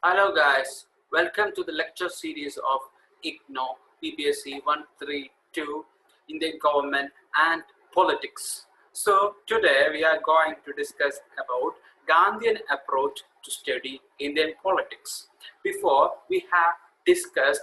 Hello guys, welcome to the lecture series of ignou bpsc-132 Indian government and politics. So today we are going to discuss about Gandhian approach to study Indian politics. Before we have discussed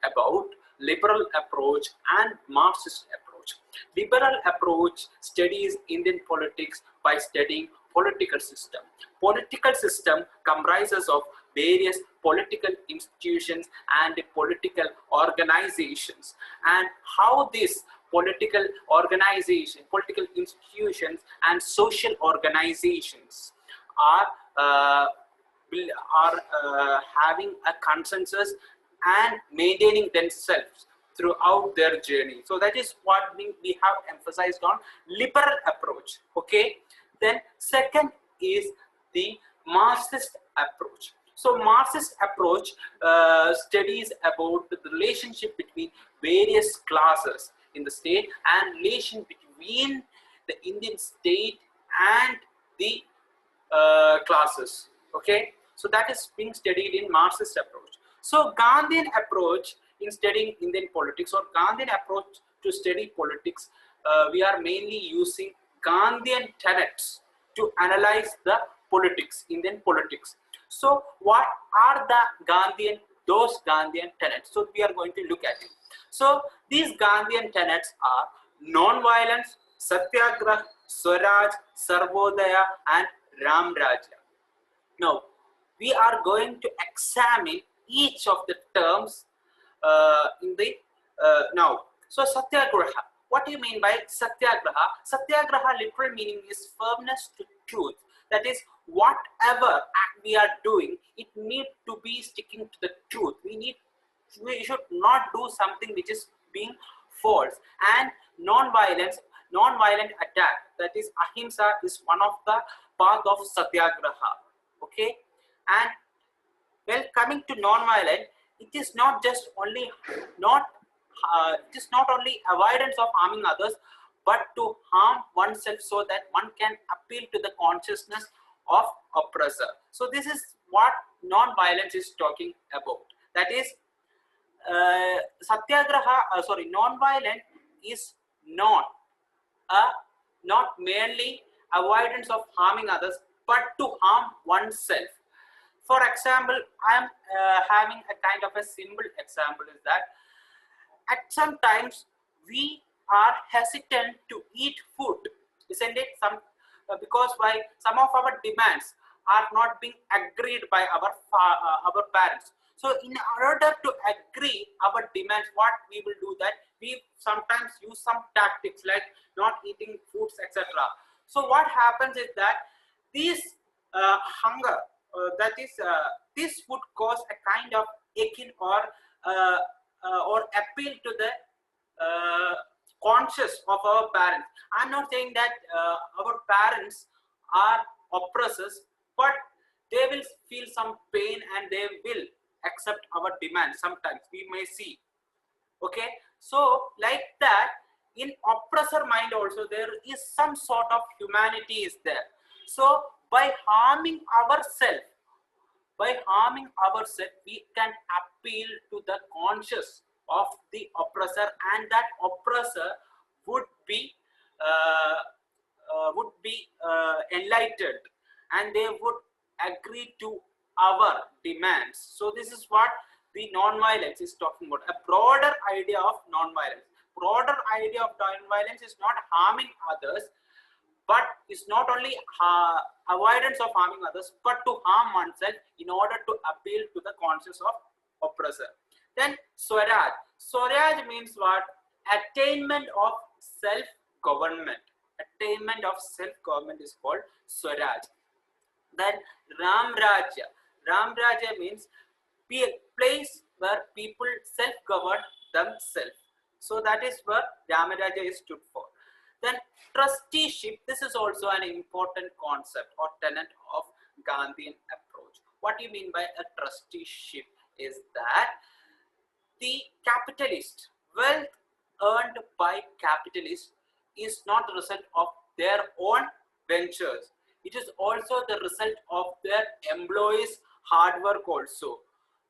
about liberal approach and Marxist approach. Liberal approach studies Indian politics by studying political system. Political system comprises of various political institutions and political organizations, and how these political organization, political institutions and social organizations are having a consensus and maintaining themselves throughout their journey. So that is what we have emphasized on liberal approach. Okay, then second is the Marxist approach. So Marxist approach studies about the relationship between various classes in the state and relation between the Indian state and the classes. Okay, so that is being studied in Marxist approach. So Gandhian approach in studying Indian politics, or Gandhian approach to study politics, we are mainly using Gandhian tenets to analyze the politics, Indian politics. So what are those Gandhian tenets? So we are going to look at it. So these Gandhian tenets are non-violence, satyagraha, swaraj, sarvodaya and ramrajya. Now we are going to examine each of the terms in the now. So satyagraha, what do you mean by satyagraha? Satyagraha literal meaning is firmness to truth. That is, whatever act we are doing, it need to be sticking to the truth. We should not do something which is being false. And non-violent attack, that is ahimsa, is one of the path of satyagraha. Okay, and well, coming to non-violent, it is not only avoidance of harming others, but to harm oneself so that one can appeal to the consciousness of oppressor. So this is what non-violence is talking about. That is, non-violent is not merely avoidance of harming others, but to harm oneself. For example, I am having a kind of a simple example is that at some times we are hesitant to eat food, isn't it? Because why? Some of our demands are not being agreed by our parents. So in order to agree our demands, what we will do that we sometimes use some tactics like not eating foods, etc. So what happens is that this hunger, this would cause a kind of aching or appeal to the conscious of our parents. I'm not saying that our parents are oppressors, but they will feel some pain and they will accept our demands. Sometimes we may see. Okay, so like that, in oppressor mind also there is some sort of humanity is there. So by harming ourselves, we can appeal to the conscious of the oppressor, and that oppressor would be enlightened, and they would agree to our demands. So this is what the non-violence is talking about. A broader idea of non-violence. Broader idea of non-violence is not harming others, but it's not only avoidance of harming others, but to harm oneself in order to appeal to the conscience of oppressor. Then swaraj. Swaraj means what? Attainment of self-government. Attainment of self-government is called swaraj. Then ramrajya. Ramrajya means be a place where people self-govern themselves. So that is what Ramrajya is stood for. Then trusteeship. This is also an important concept or tenet of Gandhian approach. What do you mean by a trusteeship? Is that the capitalist, wealth earned by capitalists is not the result of their own ventures. It is also the result of their employees' hard work also.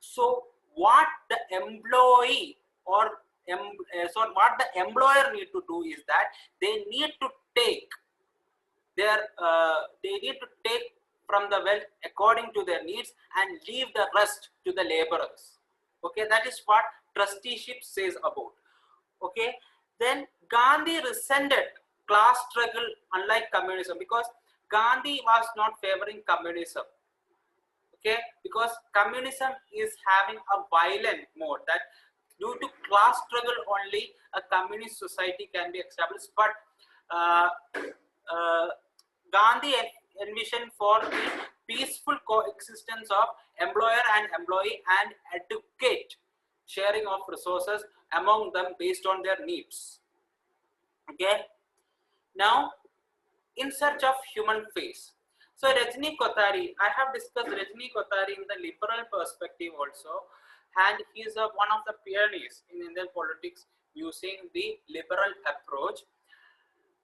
So what the employee or what the employer need to do is that they need to take from the wealth according to their needs and leave the rest to the laborers. Okay, that is what trusteeship says about. Okay, then Gandhi resented class struggle unlike communism, because Gandhi was not favoring communism. Okay, because communism is having a violent mode, that due to class struggle only a communist society can be established. But uh, Gandhi envisioned for the peaceful coexistence of employer and employee and adequate sharing of resources among them based on their needs. Okay, now in search of human face. So Rajini Kothari, I have discussed Rajini Kothari in the liberal perspective also, and he is one of the pioneers in Indian politics using the liberal approach.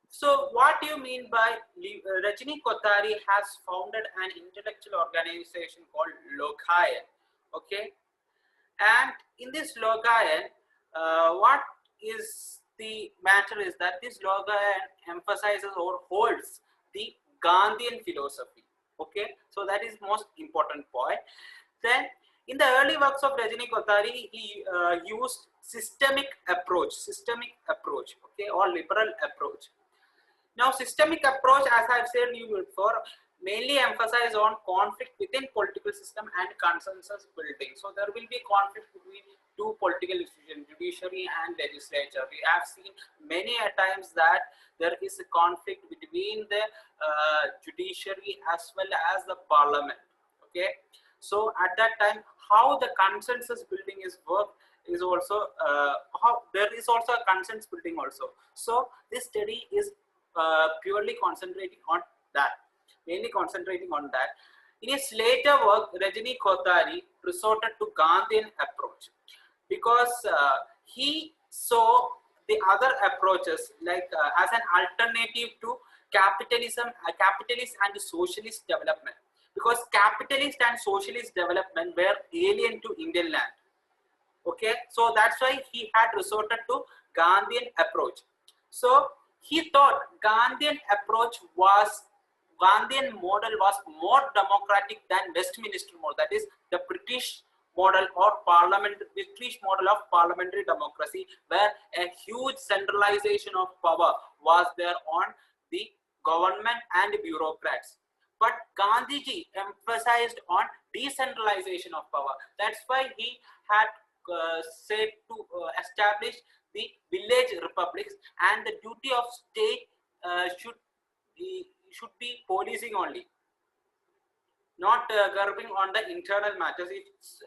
So what do you mean by Rajini Kothari has founded an intellectual organization called Lokayan. Okay, and in this Lokayan, what is the matter is that this Lokayan emphasizes or holds the Gandhian philosophy. Okay, so that is most important point. Then in the early works of Rajini Kothari, he used systemic approach, okay, or liberal approach. Now, systemic approach, as I've said you before, mainly emphasize on conflict within political system and consensus building. So there will be conflict between two political institutions, judiciary and legislature. We have seen many a times that there is a conflict between the judiciary as well as the parliament. Okay, so at that time, how the consensus building is worked is also how there is also a consensus building also. So this study is purely concentrating on that, mainly concentrating on that. In his later work, Rajini Kothari resorted to Gandhian approach because he saw the other approaches like as an alternative to capitalism, capitalist and socialist development, because capitalist and socialist development were alien to Indian land. Okay, so that's why he had resorted to Gandhian approach. So he thought Gandhian model was more democratic than Westminster model, that is the British model or British model of parliamentary democracy, where a huge centralization of power was there on the government and bureaucrats. But Gandhiji emphasized on decentralization of power. That's why he had said to establish the village republics, and the duty of state should be policing only, not curbing on the internal matters. Its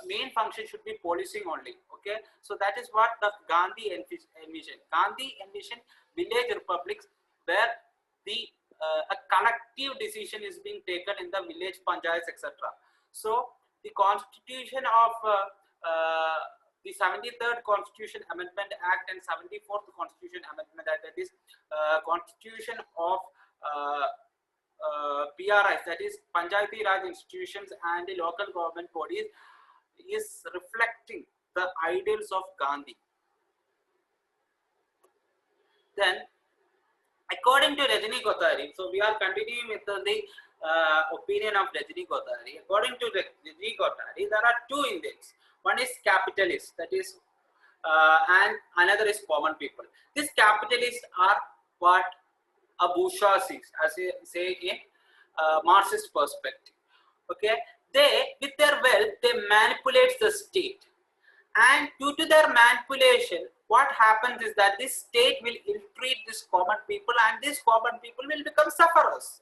main function should be policing only. Okay, so that is what the Gandhi envisioned. Gandhi envisioned village republics where the a collective decision is being taken in the village panchayats, etc. So the constitution of the 73rd Constitution Amendment Act and 74th Constitution Amendment Act, that is Constitution of PRIs, that is Panchayati Raj institutions and the local government bodies, is reflecting the ideals of Gandhi. Then, according to Rajini Kothari, so we are continuing with the opinion of Rajini Kothari. According to Rajini Kothari, there are two Indians. One is capitalist, that is, and another is common people. These capitalists are what a bourgeoisie, as they say in Marxist perspective. Okay, they with their wealth they manipulate the state, and due to their manipulation, what happens is that this state will ill-treat these common people, and these common people will become sufferers.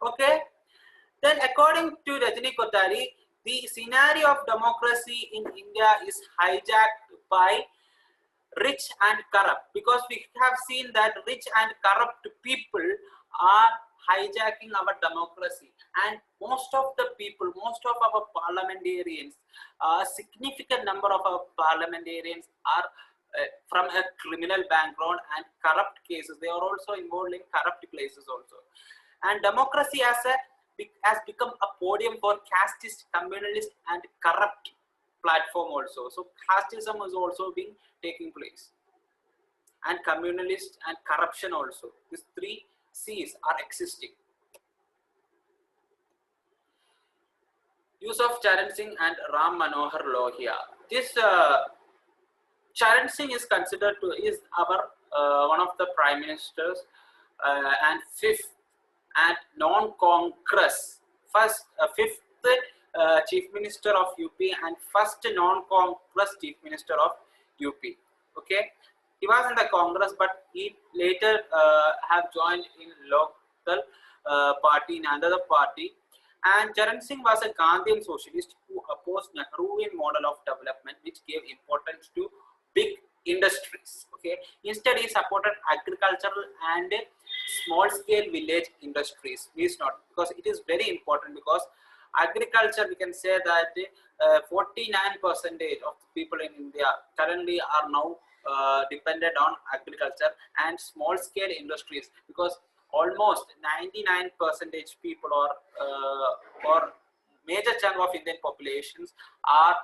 Okay, then according to Rajini Kothari, the scenario of democracy in India is hijacked by rich and corrupt, because we have seen that rich and corrupt people are hijacking our democracy, and most of the people, most of our parliamentarians, a significant number of our parliamentarians are from a criminal background and corrupt cases. They are also involved in corrupt places also. And democracy as a has become a podium for casteist, communalist, and corrupt platform also. So casteism is also being taking place, and communalist and corruption also. These three C's are existing. Use of Charan Singh and Ram Manohar Lohia. This Charan Singh is considered to is our one of the prime ministers and fifth and non-Congress fifth chief minister of UP and first non-Congress chief minister of UP. Okay, he was in the Congress, but he later have joined in local party in another party. And Charan Singh was a Gandhian socialist who opposed Nehruvian model of development, which gave importance to big industries. Okay, instead he supported agricultural and small-scale village industries. Please note, because it is very important, because agriculture, we can say that 49% of the people in India currently are now dependent on agriculture and small-scale industries, because almost 99% people or major chunk of Indian populations are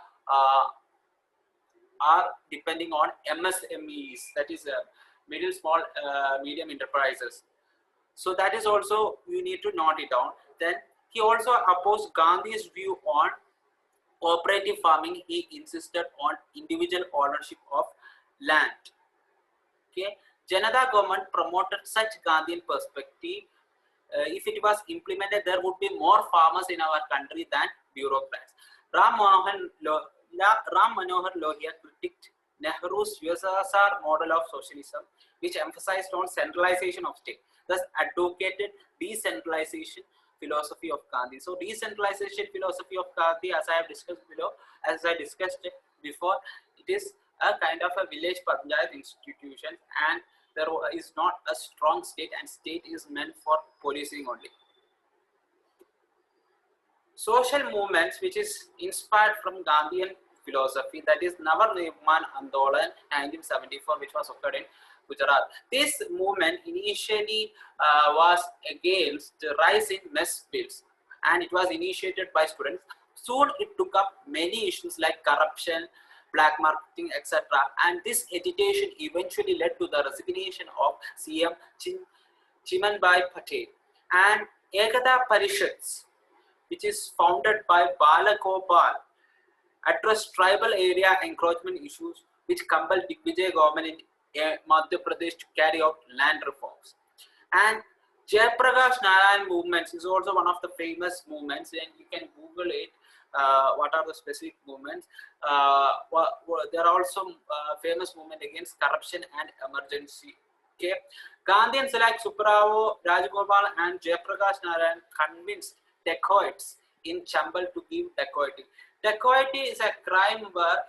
depending on MSMEs, that is middle, small, medium enterprises. So that is also, you need to note it down. Then he also opposed Gandhi's view on cooperative farming. He insisted on individual ownership of land. Okay, Janata government promoted such Gandhian perspective. If it was implemented, there would be more farmers in our country than bureaucrats. Ram Manohar Lohia critiqued Nehru's USSR model of socialism, which emphasized on centralization of state, thus advocated decentralization philosophy of Gandhi. So decentralization philosophy of Gandhi, as I have discussed below, as I discussed before, it is a kind of a village panchayat institution, and there is not a strong state, and state is meant for policing only. Social movements which is inspired from Gandhian philosophy, that is Navar Nirman Andolan 1974, which was occurred in Gujarat. This movement initially was against the rise in mess bills, and it was initiated by students. Soon it took up many issues like corruption, black marketing, etc. And this agitation eventually led to the resignation of CM Chimanbhai Patel. And Ekata Parishads, which is founded by Balagopal, addressed tribal area encroachment issues, which compelled Digvijay government in Madhya Pradesh to carry out land reforms. And Jayaprakash Narayan movements is also one of the famous movements, and you can Google it. What are the specific movements? There are also famous movement against corruption and emergency. Okay, Gandhians like Subrao, Rajagopal, and Jayaprakash Narayan convinced dacoits in Chambal to give dacoity. Dacoity is a crime where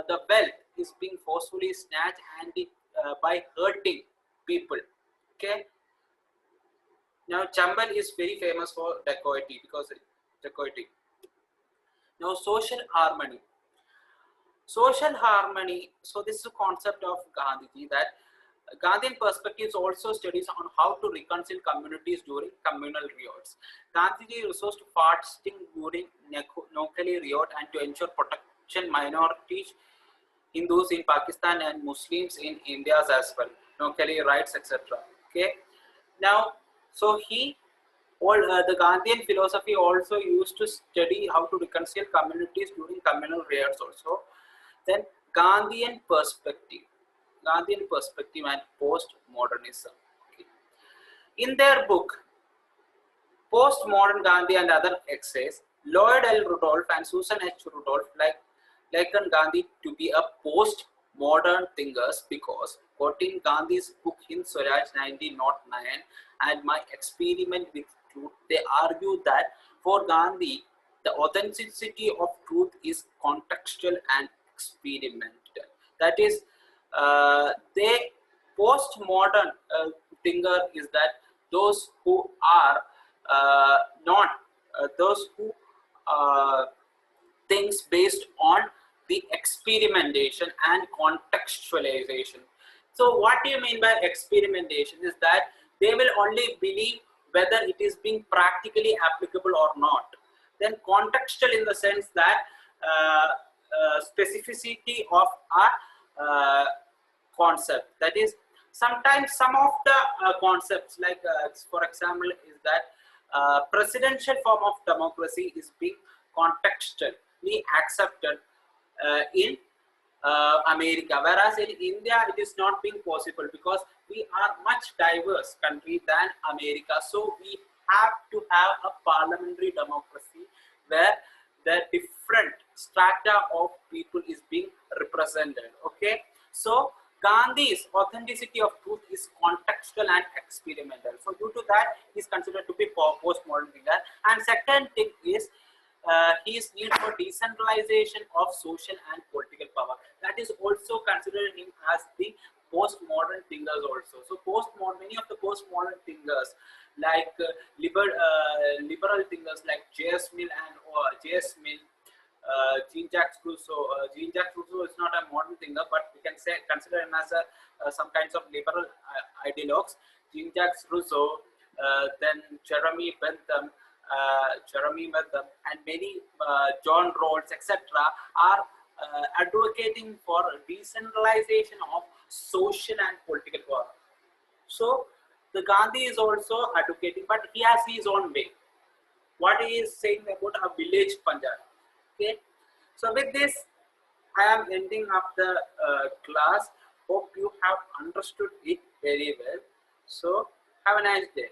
the wealth is being forcefully snatched and by hurting people. Okay. Now Chambal is very famous for dacoity, because dacoity. Now social harmony. Social harmony. So this is a concept of Gandhiji, that Gandhian perspectives also studies on how to reconcile communities during communal riots. Gandhiji resorts to fasting during Noakhali riot and to ensure protection minorities, Hindus in Pakistan and Muslims in India as well. Noakhali rights, etc. Okay. Now, so the Gandhian philosophy also used to study how to reconcile communities during communal riots also. Then Gandhian perspective and postmodernism. Okay. In their book, Postmodern Gandhi and Other Essays, Lloyd L. Rudolph and Susan H. Rudolph likened Gandhi to be a post-modern thinkers because, quoting Gandhi's book Hind Swaraj 1909 and My Experiment with Truth, they argue that for Gandhi, the authenticity of truth is contextual and experimental. That is, they postmodern thinker is that those who are not those who things based on the experimentation and contextualization. So what do you mean by experimentation is that they will only believe whether it is being practically applicable or not. Then contextual in the sense that specificity of a concept. That is, sometimes some of the concepts, like for example, is that presidential form of democracy is being contextually accepted in America, whereas in India it is not being possible because we are much diverse country than America. So we have to have a parliamentary democracy where the different strata of people is being represented. Okay, so Gandhi's authenticity of truth is contextual and experimental. So due to that, he is considered to be postmodern figure. And second thing is his need for decentralization of social and political power. That is also considered him as the postmodern thinkers also. So many of the postmodern thinkers like liberal thinkers like J.S. Mill and Jean-Jacques Rousseau. Jean-Jacques Rousseau is not a modern thinker, but we can consider him as some kinds of liberal ideologues. Jean-Jacques Rousseau, then Jeremy Bentham, and many John Rawls, etc., are advocating for decentralization of social and political power. So the Gandhi is also advocating, but he has his own way. What he is saying about a village Punjab. Okay, so with this, I am ending up the class. Hope you have understood it very well. So have a nice day.